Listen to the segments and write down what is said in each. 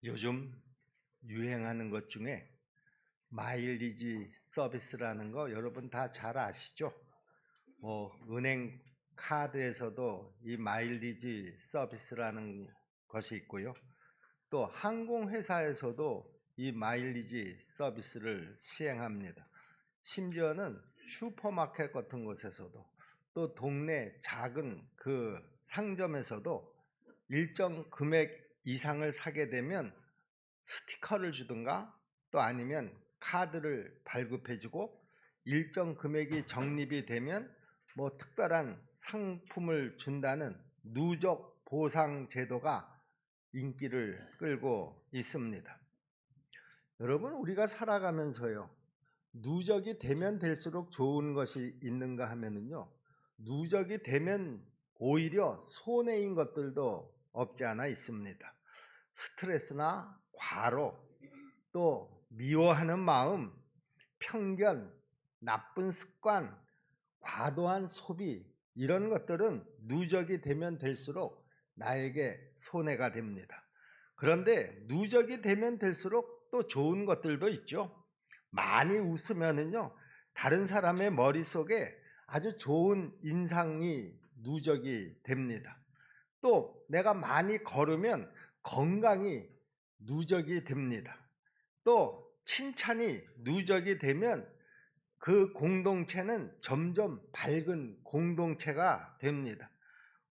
요즘 유행하는 것 중에 마일리지 서비스라는 거 여러분 다 잘 아시죠? 은행 카드에서도 이 마일리지 서비스라는 것이 있고요. 또 항공회사에서도 이 마일리지 서비스를 시행합니다. 심지어는 슈퍼마켓 같은 곳에서도 또 동네 작은 그 상점에서도 일정 금액 이상을 사게 되면 스티커를 주든가 또 아니면 카드를 발급해주고 일정 금액이 적립이 되면 뭐 특별한 상품을 준다는 누적 보상 제도가 인기를 끌고 있습니다. 여러분, 우리가 살아가면서요, 누적이 되면 될수록 좋은 것이 있는가 하면은요, 누적이 되면 오히려 손해인 것들도 없지 않아 있습니다. 스트레스나 과로, 또 미워하는 마음, 편견, 나쁜 습관, 과도한 소비, 이런 것들은 누적이 되면 될수록 나에게 손해가 됩니다. 그런데 누적이 되면 될수록 또 좋은 것들도 있죠. 많이 웃으면은요, 다른 사람의 머릿속에 아주 좋은 인상이 누적이 됩니다. 또 내가 많이 걸으면 건강이 누적이 됩니다. 또 칭찬이 누적이 되면 그 공동체는 점점 밝은 공동체가 됩니다.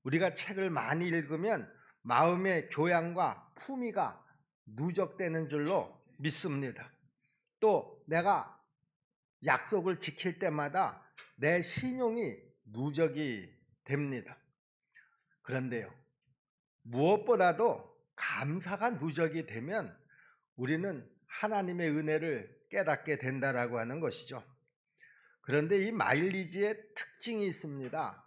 우리가 책을 많이 읽으면 마음의 교양과 품위가 누적되는 줄로 믿습니다. 또 내가 약속을 지킬 때마다 내 신용이 누적이 됩니다. 그런데요, 무엇보다도 감사가 누적이 되면 우리는 하나님의 은혜를 깨닫게 된다라고 하는 것이죠. 그런데 이 마일리지의 특징이 있습니다.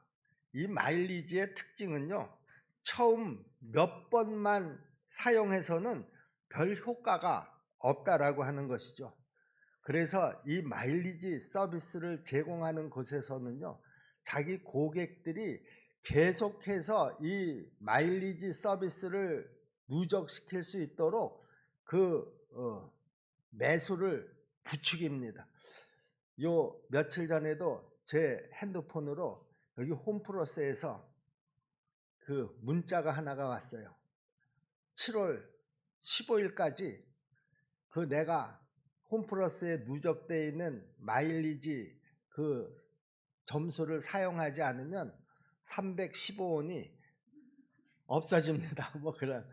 이 마일리지의 특징은요, 처음 몇 번만 사용해서는 별 효과가 없다라고 하는 것이죠. 그래서 이 마일리지 서비스를 제공하는 곳에서는요, 자기 고객들이 계속해서 이 마일리지 서비스를 누적시킬 수 있도록 매수를 부추깁니다. 요 며칠 전에도 제 핸드폰으로 여기 홈플러스에서 그 문자가 하나가 왔어요. 7월 15일까지 그 내가 홈플러스에 누적되어 있는 마일리지 그 점수를 사용하지 않으면 315원이 없어집니다. 뭐 그런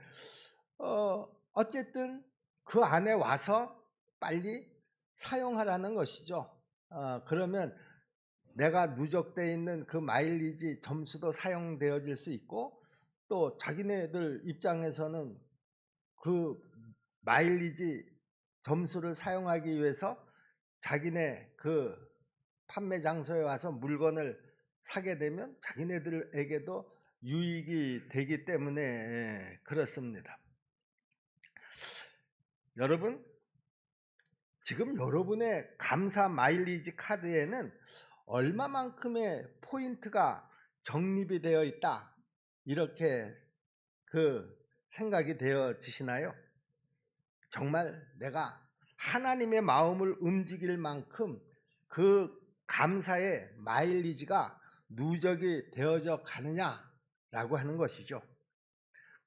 어쨌든 그 안에 와서 빨리 사용하라는 것이죠. 그러면 내가 누적되어 있는 그 마일리지 점수도 사용되어질 수 있고, 또 자기네들 입장에서는 그 마일리지 점수를 사용하기 위해서 자기네 그 판매 장소에 와서 물건을 사게 되면 자기네들에게도 유익이 되기 때문에 그렇습니다. 여러분, 지금 여러분의 감사 마일리지 카드에는 얼마만큼의 포인트가 적립이 되어 있다, 이렇게 그 생각이 되어지시나요? 정말 내가 하나님의 마음을 움직일 만큼 그 감사의 마일리지가 누적이 되어져 가느냐라고 하는 것이죠.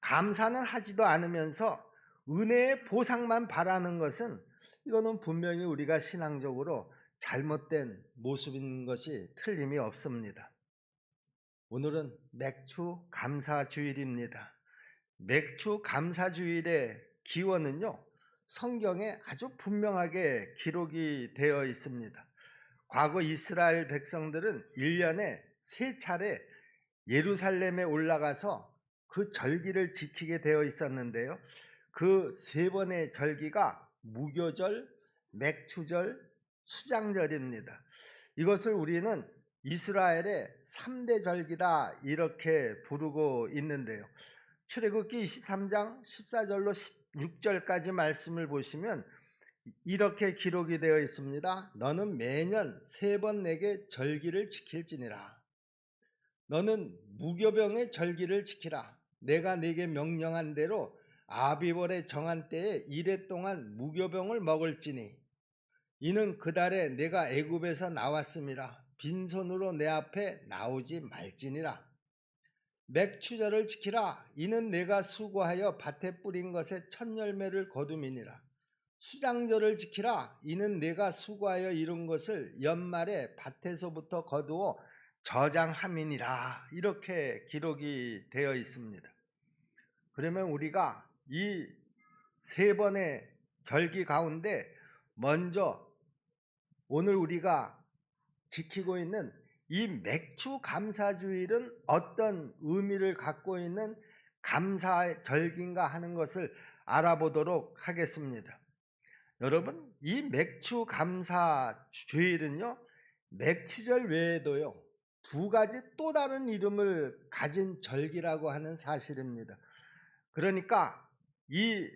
감사는 하지도 않으면서 은혜의 보상만 바라는 것은, 이거는 분명히 우리가 신앙적으로 잘못된 모습인 것이 틀림이 없습니다. 오늘은 맥주 감사주일입니다. 맥주 감사주일의 기원은요, 성경에 아주 분명하게 기록이 되어 있습니다. 과거 이스라엘 백성들은 1년에 3차례 예루살렘에 올라가서 그 절기를 지키게 되어 있었는데요, 그 3번의 절기가 무교절, 맥추절, 수장절입니다. 이것을 우리는 이스라엘의 3대 절기다, 이렇게 부르고 있는데요, 출애굽기 23장 14절로 16절까지 말씀을 보시면 이렇게 기록이 되어 있습니다. 너는 매년 3번 내게 절기를 지킬지니라. 너는 무교병의 절기를 지키라. 내가 네게 명령한 대로 아비월의 정한 때에 이레 동안 무교병을 먹을지니 이는 그달에 내가 애굽에서 나왔음이라 빈손으로 내 앞에 나오지 말지니라. 맥추절을 지키라. 이는 내가 수고하여 밭에 뿌린 것에 첫 열매를 거둠이니라. 수장절을 지키라. 이는 내가 수고하여 이룬 것을 연말에 밭에서부터 거두어 저장함이니라. 이렇게 기록이 되어 있습니다. 그러면 우리가 이 세 번의 절기 가운데 먼저 오늘 우리가 지키고 있는 이 맥추 감사주일은 어떤 의미를 갖고 있는 감사 절기인가 하는 것을 알아보도록 하겠습니다. 여러분, 이 맥추 감사주일은요, 맥추절 외에도요, 두 가지 또 다른 이름을 가진 절기라고 하는 사실입니다. 그러니까 이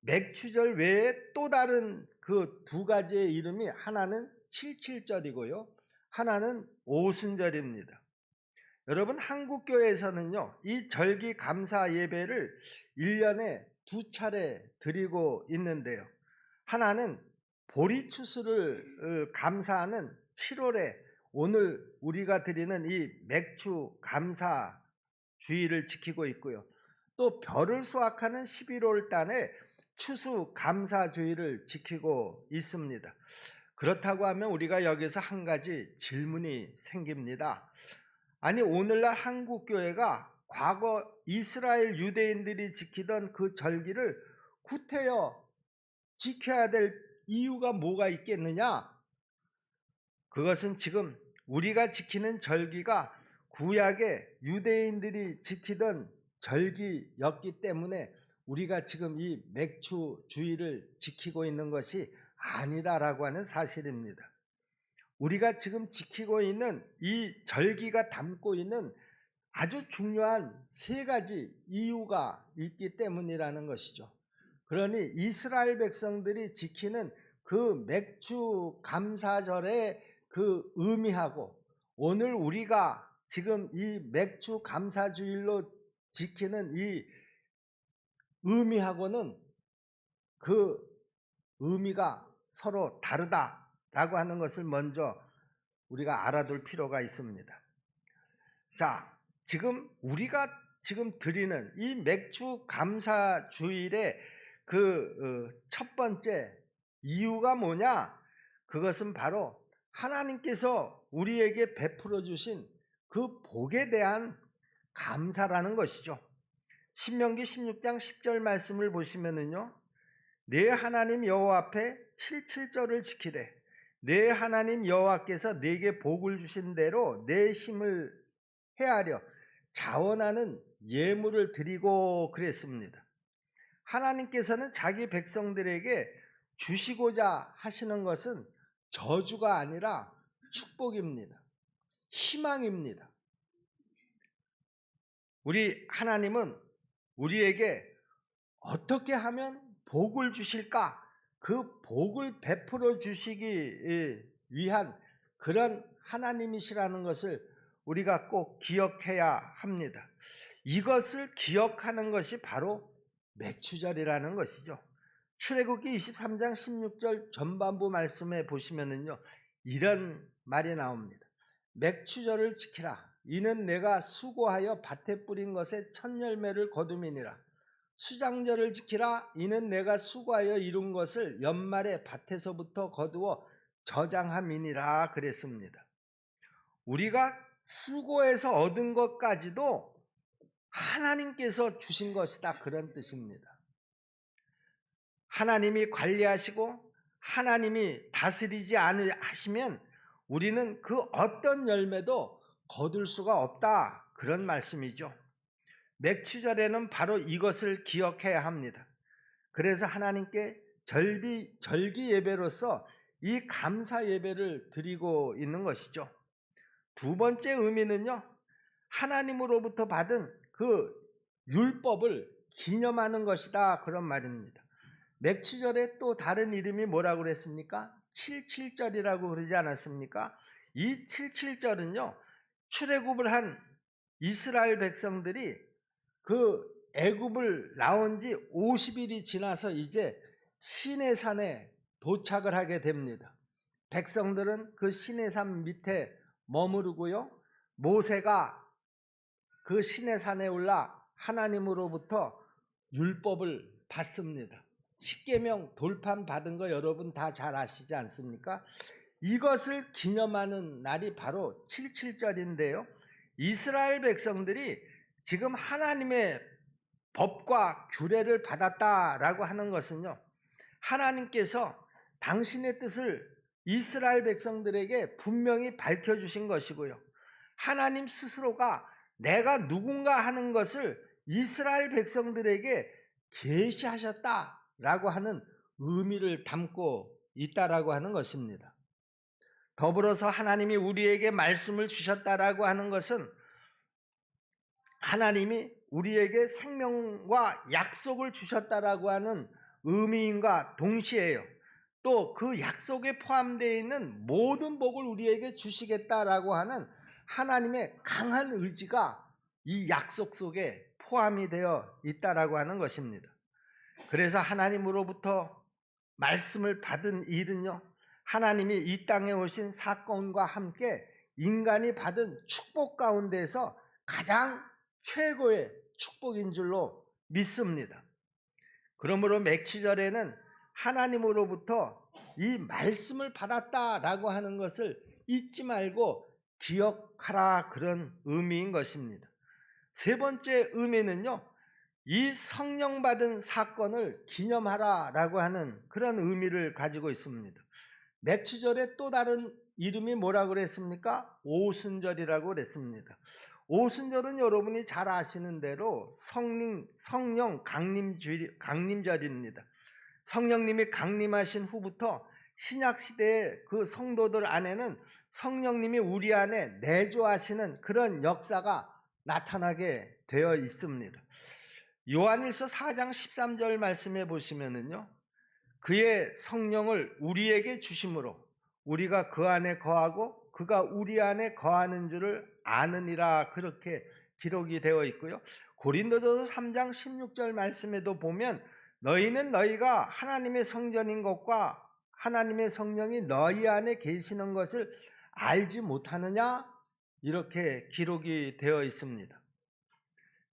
맥추절 외에 또 다른 그 두 가지의 이름이 하나는 칠칠절이고요, 하나는 오순절입니다. 여러분, 한국교회에서는요, 이 절기 감사 예배를 1년에 두 차례 드리고 있는데요. 하나는 보리추수를 감사하는 7월에 오늘 우리가 드리는 이 맥추 감사 주일을 지키고 있고요. 또 벼를 수확하는 11월 달에 추수 감사 주일을 지키고 있습니다. 그렇다고 하면 우리가 여기서 한 가지 질문이 생깁니다. 아니, 오늘날 한국교회가 과거 이스라엘 유대인들이 지키던 그 절기를 구태여 지켜야 될 이유가 뭐가 있겠느냐? 그것은 지금 우리가 지키는 절기가 구약의 유대인들이 지키던 절기였기 때문에 우리가 지금 이 맥추 주일을 지키고 있는 것이 아니다라고 하는 사실입니다. 우리가 지금 지키고 있는 이 절기가 담고 있는 아주 중요한 세 가지 이유가 있기 때문이라는 것이죠. 그러니 이스라엘 백성들이 지키는 그 맥추 감사절의 그 의미하고 오늘 우리가 지금 이 맥추 감사주일로 지키는 이 의미하고는 그 의미가 서로 다르다라고 하는 것을 먼저 우리가 알아둘 필요가 있습니다. 자, 지금 우리가 지금 드리는 이 맥추 감사 주일의 그 첫 번째 이유가 뭐냐? 그것은 바로 하나님께서 우리에게 베풀어 주신 그 복에 대한 감사라는 것이죠. 신명기 16장 10절 말씀을 보시면은요, 내 하나님 여호와 앞에 칠칠절을 지키되 내 하나님 여호와께서 내게 복을 주신 대로 내 힘을 헤아려 자원하는 예물을 드리고 그랬습니다. 하나님께서는 자기 백성들에게 주시고자 하시는 것은 저주가 아니라 축복입니다. 희망입니다. 우리 하나님은 우리에게 어떻게 하면 복을 주실까? 그 복을 베풀어 주시기 위한 그런 하나님이시라는 것을 우리가 꼭 기억해야 합니다. 이것을 기억하는 것이 바로 맥추절이라는 것이죠. 출애굽기 23장 16절 전반부 말씀에 보시면은요, 이런 말이 나옵니다. 맥추절을 지키라. 이는 내가 수고하여 밭에 뿌린 것에 첫 열매를 거둠이니라. 수장절을 지키라. 이는 내가 수고하여 이룬 것을 연말에 밭에서부터 거두어 저장함이니라 그랬습니다. 우리가 수고해서 얻은 것까지도 하나님께서 주신 것이다, 그런 뜻입니다. 하나님이 관리하시고 하나님이 다스리지 않으시면 우리는 그 어떤 열매도 거둘 수가 없다, 그런 말씀이죠. 맥추절에는 바로 이것을 기억해야 합니다. 그래서 하나님께 절기 예배로서 이 감사 예배를 드리고 있는 것이죠. 두 번째 의미는요, 하나님으로부터 받은 그 율법을 기념하는 것이다, 그런 말입니다. 맥추절의 또 다른 이름이 뭐라고 그랬습니까? 칠칠절이라고 그러지 않았습니까? 이 칠칠절은요, 출애굽을 한 이스라엘 백성들이 그 애굽을 나온 지 50일이 지나서 이제 시내산에 도착을 하게 됩니다. 백성들은 그 시내산 밑에 머무르고요. 모세가 그 시내산에 올라 하나님으로부터 율법을 받습니다. 십계명 돌판 받은 거 여러분 다 잘 아시지 않습니까? 이것을 기념하는 날이 바로 77절인데요. 이스라엘 백성들이 지금 하나님의 법과 규례를 받았다라고 하는 것은요, 하나님께서 당신의 뜻을 이스라엘 백성들에게 분명히 밝혀주신 것이고요, 하나님 스스로가 내가 누군가 하는 것을 이스라엘 백성들에게 계시하셨다라고 하는 의미를 담고 있다라고 하는 것입니다. 더불어서 하나님이 우리에게 말씀을 주셨다라고 하는 것은 하나님이 우리에게 생명과 약속을 주셨다라고 하는 의미인가 동시에요. 또 그 약속에 포함되어 있는 모든 복을 우리에게 주시겠다라고 하는 하나님의 강한 의지가 이 약속 속에 포함이 되어 있다라고 하는 것입니다. 그래서 하나님으로부터 말씀을 받은 일은요, 하나님이 이 땅에 오신 사건과 함께 인간이 받은 축복 가운데서 가장 최고의 축복인 줄로 믿습니다. 그러므로 맥추절에는 하나님으로부터 이 말씀을 받았다라고 하는 것을 잊지 말고 기억하라, 그런 의미인 것입니다. 세 번째 의미는요, 이 성령 받은 사건을 기념하라라고 하는 그런 의미를 가지고 있습니다. 맥추절의 또 다른 이름이 뭐라고 그랬습니까? 오순절이라고 그랬습니다. 오순절은 여러분이 잘 아시는 대로 성령 강림절입니다. 성령님이 강림하신 후부터 신약시대의 그 성도들 안에는 성령님이 우리 안에 내주하시는 그런 역사가 나타나게 되어 있습니다. 요한일서 4장 13절 말씀해 보시면은요, 그의 성령을 우리에게 주심으로 우리가 그 안에 거하고 그가 우리 안에 거하는 줄을 아느니라, 그렇게 기록이 되어 있고요. 고린도전서 3장 16절 말씀에도 보면 너희는 너희가 하나님의 성전인 것과 하나님의 성령이 너희 안에 계시는 것을 알지 못하느냐, 이렇게 기록이 되어 있습니다.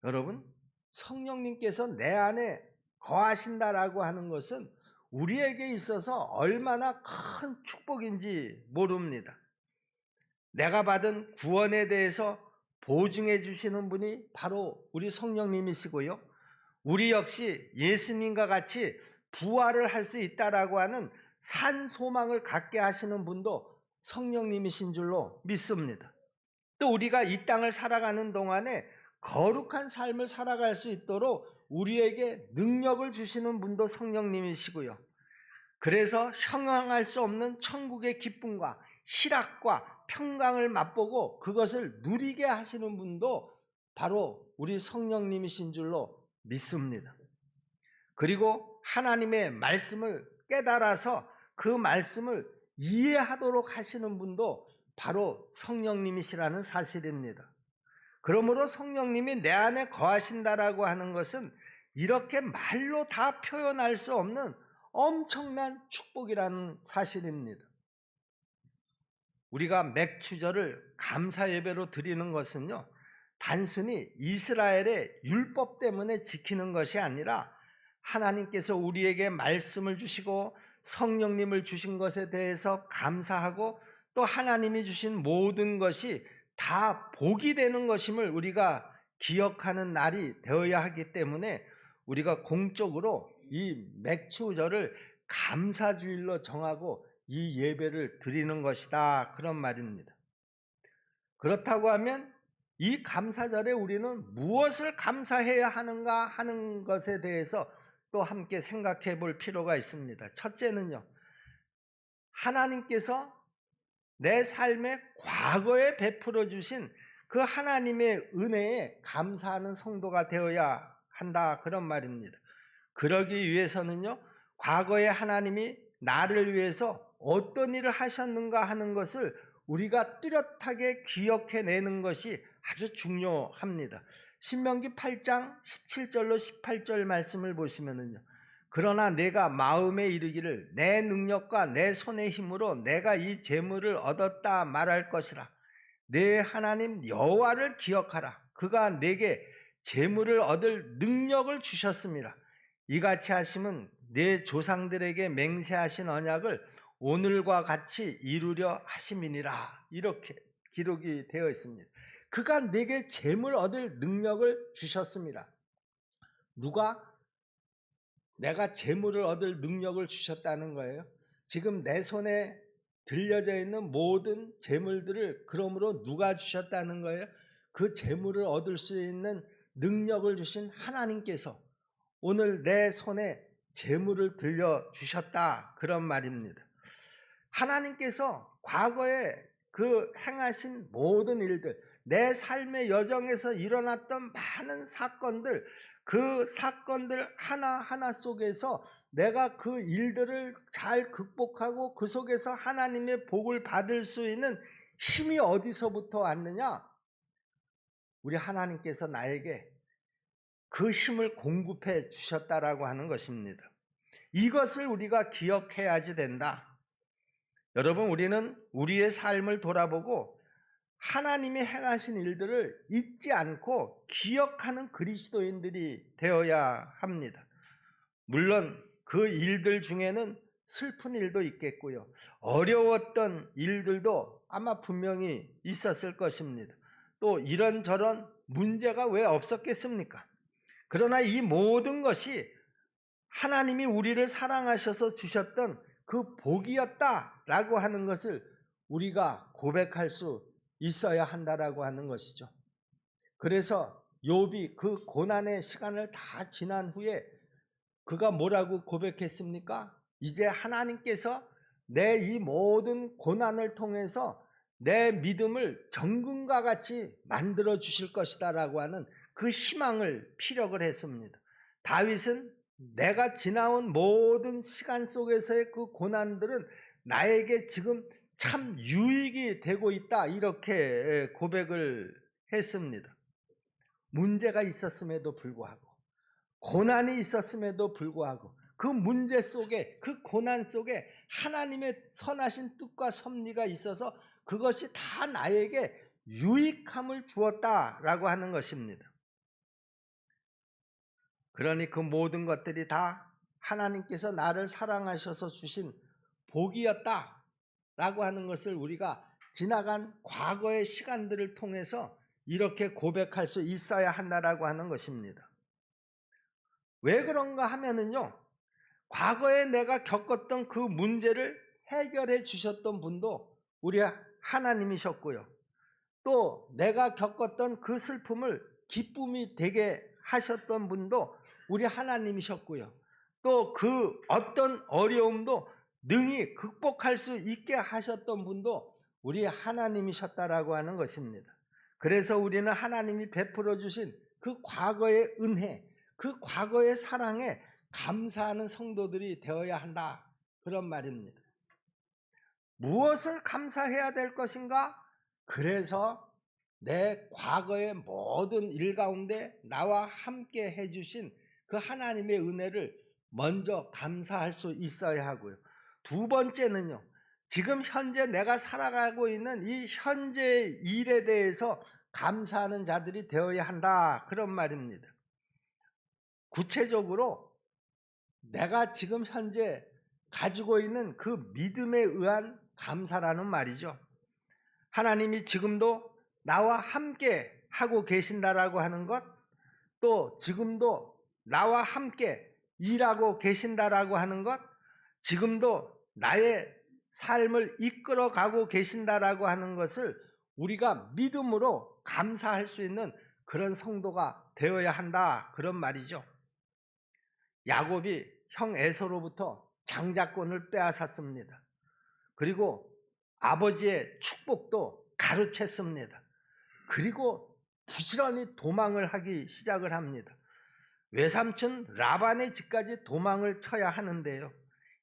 여러분, 성령님께서 내 안에 거하신다라고 하는 것은 우리에게 있어서 얼마나 큰 축복인지 모릅니다. 내가 받은 구원에 대해서 보증해 주시는 분이 바로 우리 성령님이시고요, 우리 역시 예수님과 같이 부활을 할 수 있다라고 하는 산 소망을 갖게 하시는 분도 성령님이신 줄로 믿습니다. 또 우리가 이 땅을 살아가는 동안에 거룩한 삶을 살아갈 수 있도록 우리에게 능력을 주시는 분도 성령님이시고요, 그래서 형용할 수 없는 천국의 기쁨과 희락과 평강을 맛보고 그것을 누리게 하시는 분도 바로 우리 성령님이신 줄로 믿습니다. 그리고 하나님의 말씀을 깨달아서 그 말씀을 이해하도록 하시는 분도 바로 성령님이시라는 사실입니다. 그러므로 성령님이 내 안에 거하신다라고 하는 것은 이렇게 말로 다 표현할 수 없는 엄청난 축복이라는 사실입니다. 우리가 맥추절을 감사 예배로 드리는 것은요, 단순히 이스라엘의 율법 때문에 지키는 것이 아니라 하나님께서 우리에게 말씀을 주시고 성령님을 주신 것에 대해서 감사하고 또 하나님이 주신 모든 것이 다 복이 되는 것임을 우리가 기억하는 날이 되어야 하기 때문에 우리가 공적으로 이 맥추절을 감사주일로 정하고 이 예배를 드리는 것이다, 그런 말입니다. 그렇다고 하면 이 감사절에 우리는 무엇을 감사해야 하는가 하는 것에 대해서 또 함께 생각해 볼 필요가 있습니다. 첫째는요, 하나님께서 내 삶에 과거에 베풀어 주신 그 하나님의 은혜에 감사하는 성도가 되어야 한다, 그런 말입니다. 그러기 위해서는요, 과거에 하나님이 나를 위해서 어떤 일을 하셨는가 하는 것을 우리가 뚜렷하게 기억해내는 것이 아주 중요합니다. 신명기 8장 17절로 18절 말씀을 보시면은요. 그러나 내가 마음에 이르기를 내 능력과 내 손의 힘으로 내가 이 재물을 얻었다 말할 것이라. 내 하나님 여호와를 기억하라. 그가 내게 재물을 얻을 능력을 주셨습니다. 이같이 하심은 내 조상들에게 맹세하신 언약을 오늘과 같이 이루려 하심이니라. 이렇게 기록이 되어 있습니다. 그가 내게 재물 얻을 능력을 주셨습니다. 누가? 내가 재물을 얻을 능력을 주셨다는 거예요. 지금 내 손에 들려져 있는 모든 재물들을 그러므로 누가 주셨다는 거예요? 그 재물을 얻을 수 있는 능력을 주신 하나님께서 오늘 내 손에 재물을 들려주셨다, 그런 말입니다. 하나님께서 과거에 그 행하신 모든 일들, 내 삶의 여정에서 일어났던 많은 사건들, 그 사건들 하나하나 속에서 내가 그 일들을 잘 극복하고 그 속에서 하나님의 복을 받을 수 있는 힘이 어디서부터 왔느냐? 우리 하나님께서 나에게 그 힘을 공급해 주셨다라고 하는 것입니다. 이것을 우리가 기억해야지 된다. 여러분, 우리는 우리의 삶을 돌아보고 하나님이 행하신 일들을 잊지 않고 기억하는 그리스도인들이 되어야 합니다. 물론 그 일들 중에는 슬픈 일도 있겠고요. 어려웠던 일들도 아마 분명히 있었을 것입니다. 또 이런저런 문제가 왜 없었겠습니까? 그러나 이 모든 것이 하나님이 우리를 사랑하셔서 주셨던 그 복이었다라고 하는 것을 우리가 고백할 수 있어야 한다라고 하는 것이죠. 그래서 욥이 그 고난의 시간을 다 지난 후에 그가 뭐라고 고백했습니까? 이제 하나님께서 내 이 모든 고난을 통해서 내 믿음을 정금과 같이 만들어 주실 것이다 라고 하는 그 희망을 피력을 했습니다. 다윗은 내가 지나온 모든 시간 속에서의 그 고난들은 나에게 지금 참 유익이 되고 있다, 이렇게 고백을 했습니다. 문제가 있었음에도 불구하고, 고난이 있었음에도 불구하고, 그 문제 속에, 그 고난 속에 하나님의 선하신 뜻과 섭리가 있어서 그것이 다 나에게 유익함을 주었다라고 하는 것입니다. 그러니 그 모든 것들이 다 하나님께서 나를 사랑하셔서 주신 복이었다라고 하는 것을 우리가 지나간 과거의 시간들을 통해서 이렇게 고백할 수 있어야 한다라고 하는 것입니다. 왜 그런가 하면은요, 과거에 내가 겪었던 그 문제를 해결해 주셨던 분도 우리 하나님이셨고요. 또 내가 겪었던 그 슬픔을 기쁨이 되게 하셨던 분도 우리 하나님이셨고요. 또 그 어떤 어려움도 능히 극복할 수 있게 하셨던 분도 우리 하나님이셨다라고 하는 것입니다. 그래서 우리는 하나님이 베풀어 주신 그 과거의 은혜, 그 과거의 사랑에 감사하는 성도들이 되어야 한다, 그런 말입니다. 무엇을 감사해야 될 것인가? 그래서 내 과거의 모든 일 가운데 나와 함께 해주신 그 하나님의 은혜를 먼저 감사할 수 있어야 하고요. 두 번째는요, 지금 현재 내가 살아가고 있는 이 현재 일에 대해서 감사하는 자들이 되어야 한다, 그런 말입니다. 구체적으로 내가 지금 현재 가지고 있는 그 믿음에 의한 감사라는 말이죠. 하나님이 지금도 나와 함께 하고 계신다라고 하는 것, 또 지금도 나와 함께 일하고 계신다라고 하는 것, 지금도 나의 삶을 이끌어 가고 계신다라고 하는 것을 우리가 믿음으로 감사할 수 있는 그런 성도가 되어야 한다, 그런 말이죠. 야곱이 형 에서로부터 장자권을 빼앗았습니다. 그리고 아버지의 축복도 가로챘습니다. 그리고 부지런히 도망을 하기 시작을 합니다. 외삼촌 라반의 집까지 도망을 쳐야 하는데요,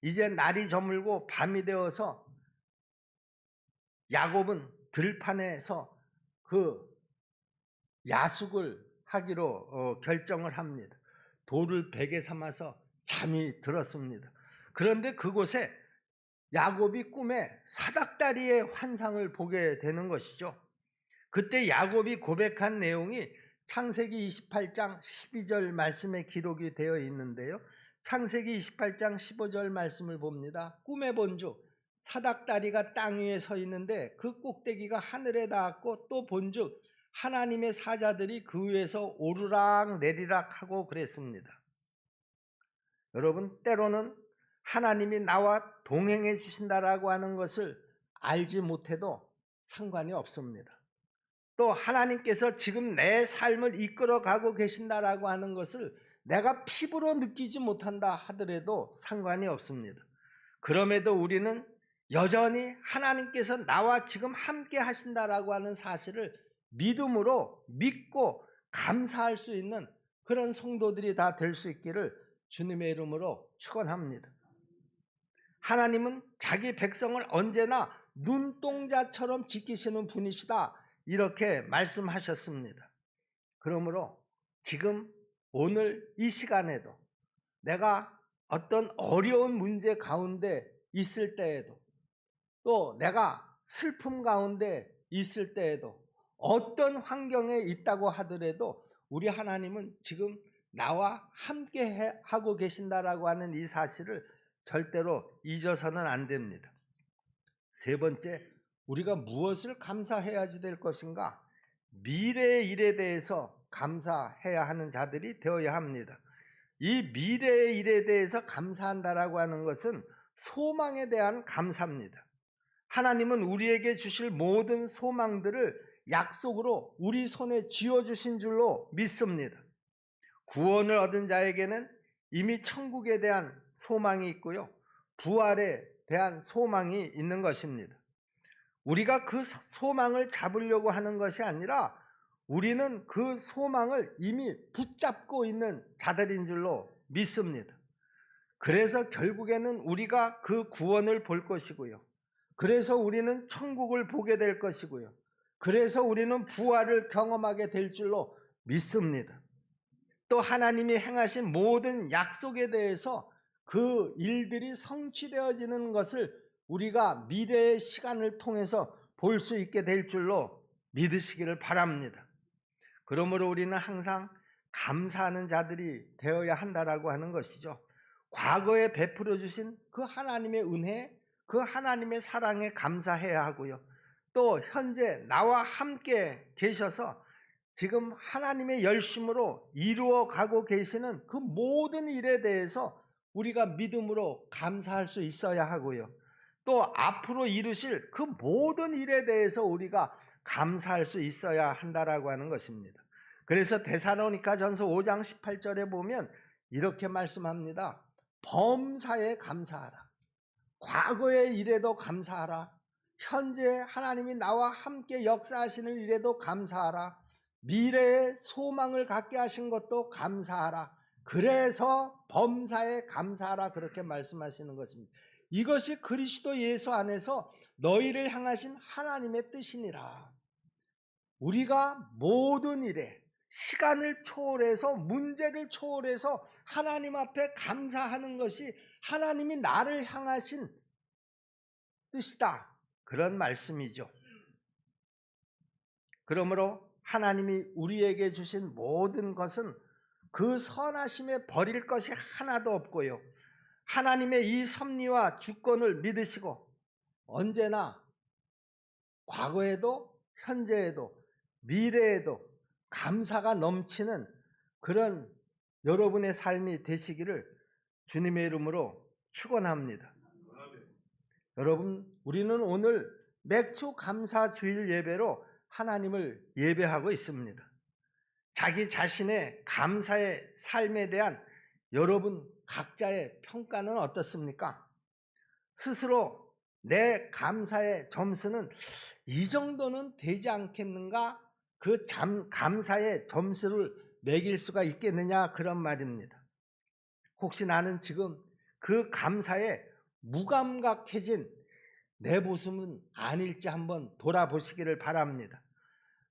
이제 날이 저물고 밤이 되어서 야곱은 들판에서 그 야숙을 하기로 결정을 합니다. 돌을 베개 삼아서 잠이 들었습니다. 그런데 그곳에 야곱이 꿈에 사닥다리의 환상을 보게 되는 것이죠. 그때 야곱이 고백한 내용이 창세기 28장 12절 말씀에 기록이 되어 있는데요. 창세기 28장 15절 말씀을 봅니다. 꿈에 본즉 사닥다리가 땅 위에 서 있는데 그 꼭대기가 하늘에 닿았고 또 본즉 하나님의 사자들이 그 위에서 오르락 내리락 하고 그랬습니다. 여러분, 때로는 하나님이 나와 동행해 주신다라고 하는 것을 알지 못해도 상관이 없습니다. 또 하나님께서 지금 내 삶을 이끌어 가고 계신다라고 하는 것을 내가 피부로 느끼지 못한다 하더라도 상관이 없습니다. 그럼에도 우리는 여전히 하나님께서 나와 지금 함께 하신다라고 하는 사실을 믿음으로 믿고 감사할 수 있는 그런 성도들이 다 될 수 있기를 주님의 이름으로 축원합니다. 하나님은 자기 백성을 언제나 눈동자처럼 지키시는 분이시다, 이렇게 말씀하셨습니다. 그러므로 지금 오늘 이 시간에도 내가 어떤 어려운 문제 가운데 있을 때에도 또 내가 슬픔 가운데 있을 때에도 어떤 환경에 있다고 하더라도 우리 하나님은 지금 나와 함께 하고 계신다라고 하는 이 사실을 절대로 잊어서는 안 됩니다. 세 번째, 우리가 무엇을 감사해야지 될 것인가? 미래의 일에 대해서 감사해야 하는 자들이 되어야 합니다. 이 미래의 일에 대해서 감사한다라고 하는 것은 소망에 대한 감사입니다. 하나님은 우리에게 주실 모든 소망들을 약속으로 우리 손에 쥐어주신 줄로 믿습니다. 구원을 얻은 자에게는 이미 천국에 대한 소망이 있고요, 부활에 대한 소망이 있는 것입니다. 우리가 그 소망을 잡으려고 하는 것이 아니라 우리는 그 소망을 이미 붙잡고 있는 자들인 줄로 믿습니다. 그래서 결국에는 우리가 그 구원을 볼 것이고요, 그래서 우리는 천국을 보게 될 것이고요, 그래서 우리는 부활을 경험하게 될 줄로 믿습니다. 또 하나님이 행하신 모든 약속에 대해서 그 일들이 성취되어지는 것을 우리가 미래의 시간을 통해서 볼 수 있게 될 줄로 믿으시기를 바랍니다. 그러므로 우리는 항상 감사하는 자들이 되어야 한다라고 하는 것이죠. 과거에 베풀어 주신 그 하나님의 은혜, 그 하나님의 사랑에 감사해야 하고요, 또 현재 나와 함께 계셔서 지금 하나님의 열심으로 이루어 가고 계시는 그 모든 일에 대해서 우리가 믿음으로 감사할 수 있어야 하고요, 또 앞으로 이루실 그 모든 일에 대해서 우리가 감사할 수 있어야 한다라고 하는 것입니다. 그래서 데살로니가전서 5장 18절에 보면 이렇게 말씀합니다. 범사에 감사하라. 과거의 일에도 감사하라. 현재 하나님이 나와 함께 역사하시는 일에도 감사하라. 미래의 소망을 갖게 하신 것도 감사하라. 그래서 범사에 감사하라, 그렇게 말씀하시는 것입니다. 이것이 그리스도 예수 안에서 너희를 향하신 하나님의 뜻이니라. 우리가 모든 일에 시간을 초월해서, 문제를 초월해서 하나님 앞에 감사하는 것이 하나님이 나를 향하신 뜻이다, 그런 말씀이죠. 그러므로 하나님이 우리에게 주신 모든 것은 그 선하심에 버릴 것이 하나도 없고요, 하나님의 이 섭리와 주권을 믿으시고 언제나 과거에도 현재에도 미래에도 감사가 넘치는 그런 여러분의 삶이 되시기를 주님의 이름으로 축원합니다. 여러분, 우리는 오늘 맥주 감사 주일 예배로 하나님을 예배하고 있습니다. 자기 자신의 감사의 삶에 대한 여러분 각자의 평가는 어떻습니까? 스스로 내 감사의 점수는 이 정도는 되지 않겠는가? 그 감사의 점수를 매길 수가 있겠느냐, 그런 말입니다. 혹시 나는 지금 그 감사에 무감각해진 내 모습은 아닐지 한번 돌아보시기를 바랍니다.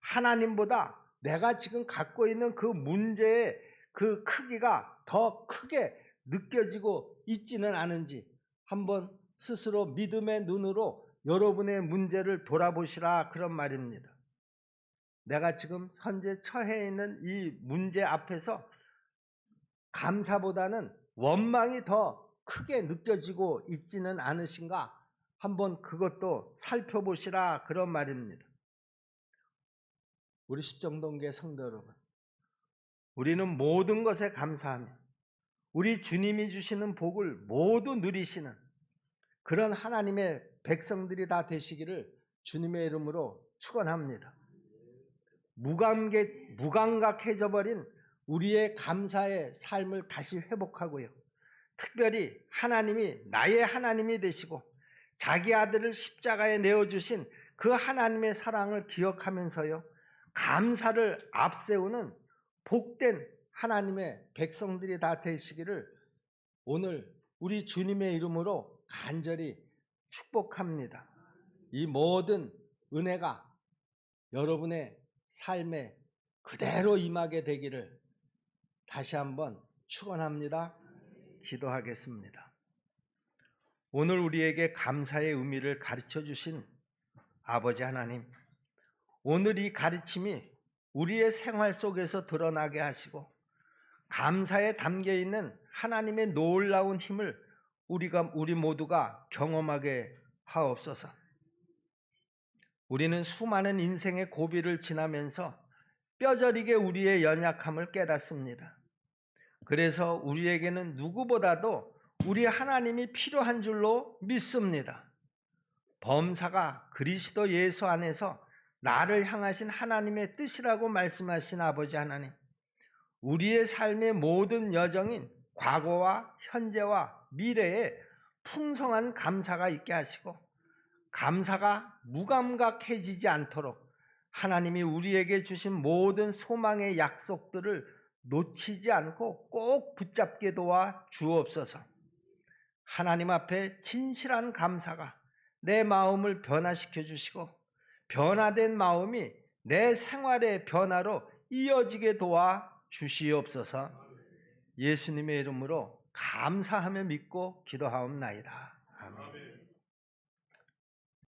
하나님보다 내가 지금 갖고 있는 그 문제의 그 크기가 더 크게 느껴지고 있지는 않은지 한번 스스로 믿음의 눈으로 여러분의 문제를 돌아보시라, 그런 말입니다. 내가 지금 현재 처해 있는 이 문제 앞에서 감사보다는 원망이 더 크게 느껴지고 있지는 않으신가? 한번 그것도 살펴보시라, 그런 말입니다. 우리 십정동교회 성도 여러분, 우리는 모든 것에 감사하며 우리 주님이 주시는 복을 모두 누리시는 그런 하나님의 백성들이 다 되시기를 주님의 이름으로 축원합니다. 무감각해져 버린 우리의 감사의 삶을 다시 회복하고요, 특별히 하나님이 나의 하나님이 되시고 자기 아들을 십자가에 내어주신 그 하나님의 사랑을 기억하면서요, 감사를 앞세우는 복된 하나님의 백성들이 다 되시기를 오늘 우리 주님의 이름으로 간절히 축복합니다. 이 모든 은혜가 여러분의 삶에 그대로 임하게 되기를 다시 한번 축원합니다. 기도하겠습니다. 오늘 우리에게 감사의 의미를 가르쳐 주신 아버지 하나님, 오늘 이 가르침이 우리의 생활 속에서 드러나게 하시고 감사에 담겨 있는 하나님의 놀라운 힘을 우리 모두가 경험하게 하옵소서. 우리는 수많은 인생의 고비를 지나면서 뼈저리게 우리의 연약함을 깨닫습니다. 그래서 우리에게는 누구보다도 우리 하나님이 필요한 줄로 믿습니다. 범사가 그리스도 예수 안에서 나를 향하신 하나님의 뜻이라고 말씀하신 아버지 하나님, 우리의 삶의 모든 여정인 과거와 현재와 미래에 풍성한 감사가 있게 하시고 감사가 무감각해지지 않도록 하나님이 우리에게 주신 모든 소망의 약속들을 놓치지 않고 꼭 붙잡게 도와 주옵소서. 하나님 앞에 진실한 감사가 내 마음을 변화시켜 주시고 변화된 마음이 내 생활의 변화로 이어지게 도와 주시옵소서. 예수님의 이름으로 감사하며 믿고 기도하옵나이다. 아멘.